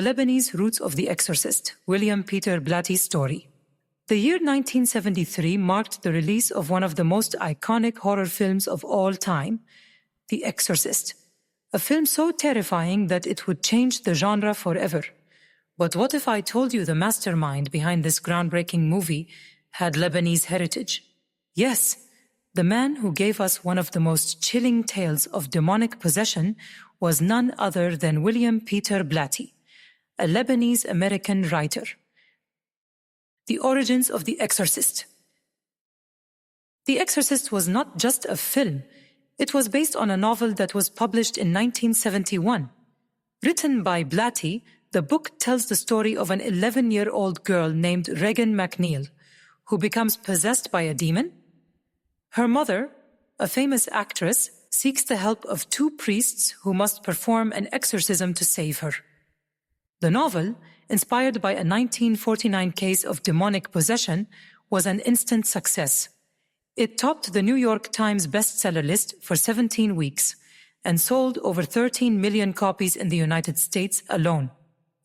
The Lebanese Roots of the Exorcist, William Peter Blatty's story. The year 1973 marked the release of one of the most iconic horror films of all time, The Exorcist, a film so terrifying that it would change the genre forever. But what if I told you the mastermind behind this groundbreaking movie had Lebanese heritage? Yes, the man who gave us one of the most chilling tales of demonic possession was none other than William Peter Blatty, a Lebanese-American writer. The origins of The Exorcist. The Exorcist was not just a film. It was based on a novel that was published in 1971. Written by Blatty, the book tells the story of an 11-year-old girl named Regan McNeil, who becomes possessed by a demon. Her mother, a famous actress, seeks the help of two priests who must perform an exorcism to save her. The novel, inspired by a 1949 case of demonic possession, was an instant success. It topped the New York Times bestseller list for 17 weeks and sold over 13 million copies in the United States alone.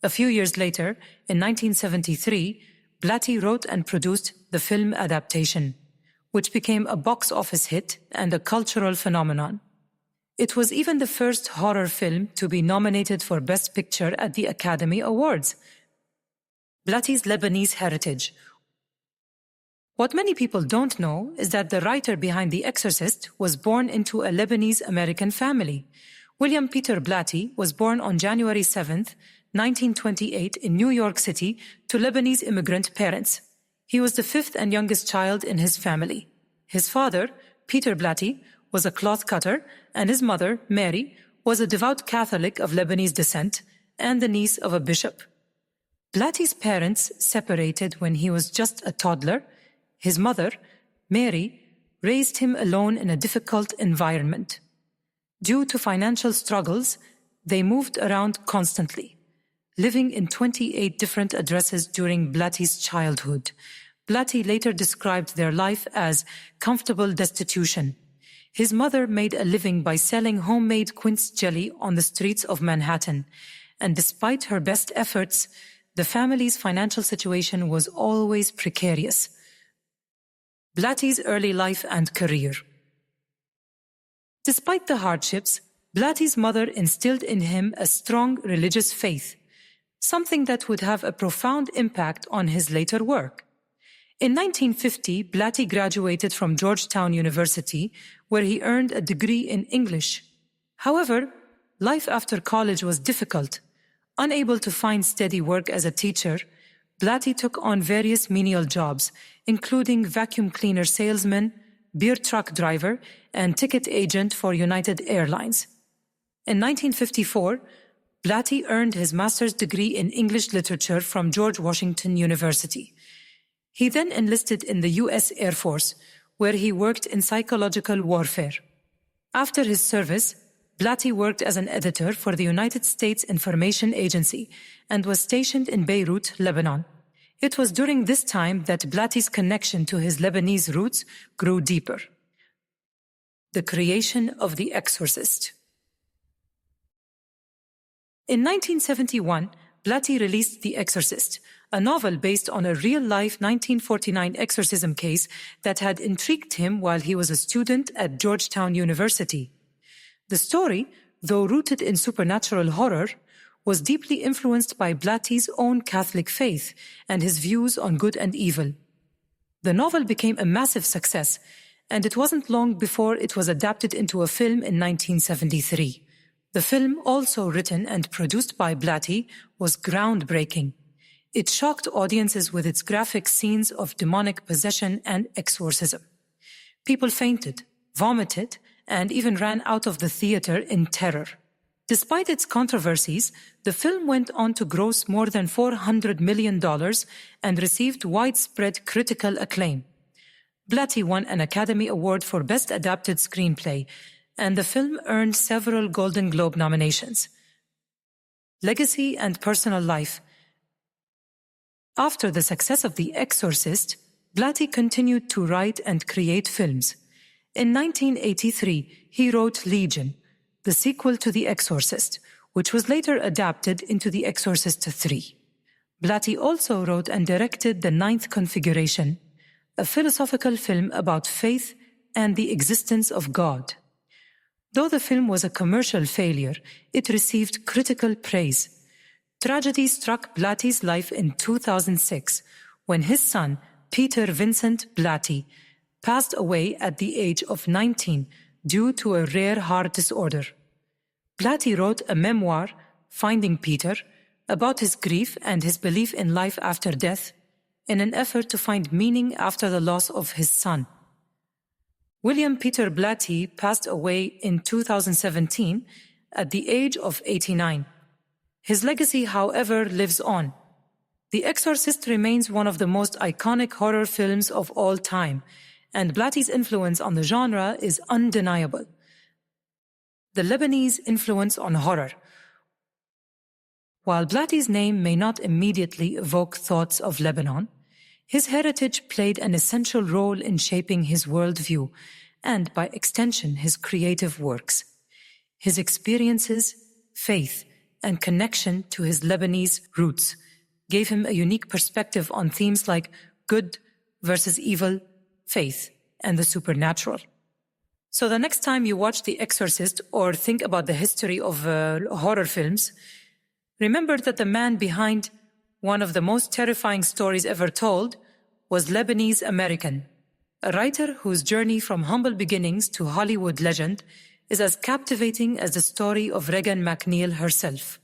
A few years later, in 1973, Blatty wrote and produced the film adaptation, which became a box office hit and a cultural phenomenon. It was even the first horror film to be nominated for Best Picture at the Academy Awards. Blatty's Lebanese heritage. What many people don't know is that the writer behind The Exorcist was born into a Lebanese-American family. William Peter Blatty was born on January 7, 1928 in New York City to Lebanese immigrant parents. He was the fifth and youngest child in his family. His father, Peter Blatty, was a cloth cutter, and his mother, Mary, was a devout Catholic of Lebanese descent and the niece of a bishop. Blatty's parents separated when he was just a toddler. His mother, Mary, raised him alone in a difficult environment. Due to financial struggles, they moved around constantly, living in 28 different addresses during Blatty's childhood. Blatty later described their life as comfortable destitution. His mother made a living by selling homemade quince jelly on the streets of Manhattan, and despite her best efforts, the family's financial situation was always precarious. Blatty's early life and career. Despite the hardships, Blatty's mother instilled in him a strong religious faith, something that would have a profound impact on his later work. In 1950, Blatty graduated from Georgetown University, where he earned a degree in English. However, life after college was difficult. Unable to find steady work as a teacher, Blatty took on various menial jobs, including vacuum cleaner salesman, beer truck driver, and ticket agent for United Airlines. In 1954, Blatty earned his master's degree in English literature from George Washington University. He then enlisted in the U.S. Air Force, where he worked in psychological warfare. After his service, Blatty worked as an editor for the United States Information Agency and was stationed in Beirut, Lebanon. It was during this time that Blatty's connection to his Lebanese roots grew deeper. The creation of The Exorcist. In 1971, Blatty released The Exorcist, a novel based on a real-life 1949 exorcism case that had intrigued him while he was a student at Georgetown University. The story, though rooted in supernatural horror, was deeply influenced by Blatty's own Catholic faith and his views on good and evil. The novel became a massive success, and it wasn't long before it was adapted into a film in 1973. The film, also written and produced by Blatty, was groundbreaking. It shocked audiences with its graphic scenes of demonic possession and exorcism. People fainted, vomited, and even ran out of the theater in terror. Despite its controversies, the film went on to gross more than $400 million and received widespread critical acclaim. Blatty won an Academy Award for Best Adapted Screenplay, and the film earned several Golden Globe nominations. Legacy and personal life. After the success of The Exorcist, Blatty continued to write and create films. In 1983, he wrote Legion, the sequel to The Exorcist, which was later adapted into The Exorcist 3. Blatty also wrote and directed The Ninth Configuration, a philosophical film about faith and the existence of God. Though the film was a commercial failure, it received critical praise. Tragedy struck Blatty's life in 2006 when his son, Peter Vincent Blatty, passed away at the age of 19 due to a rare heart disorder. Blatty wrote a memoir, Finding Peter, about his grief and his belief in life after death, in an effort to find meaning after the loss of his son. William Peter Blatty passed away in 2017 at the age of 89. His legacy, however, lives on. The Exorcist remains one of the most iconic horror films of all time, and Blatty's influence on the genre is undeniable. The Lebanese influence on horror. While Blatty's name may not immediately evoke thoughts of Lebanon, his heritage played an essential role in shaping his worldview and, by extension, his creative works. His experiences, faith, and connection to his Lebanese roots gave him a unique perspective on themes like good versus evil, faith, and the supernatural. So the next time you watch The Exorcist or think about the history of horror films, remember that the man behind one of the most terrifying stories ever told was Lebanese American, a writer whose journey from humble beginnings to Hollywood legend is as captivating as the story of Regan McNeil herself.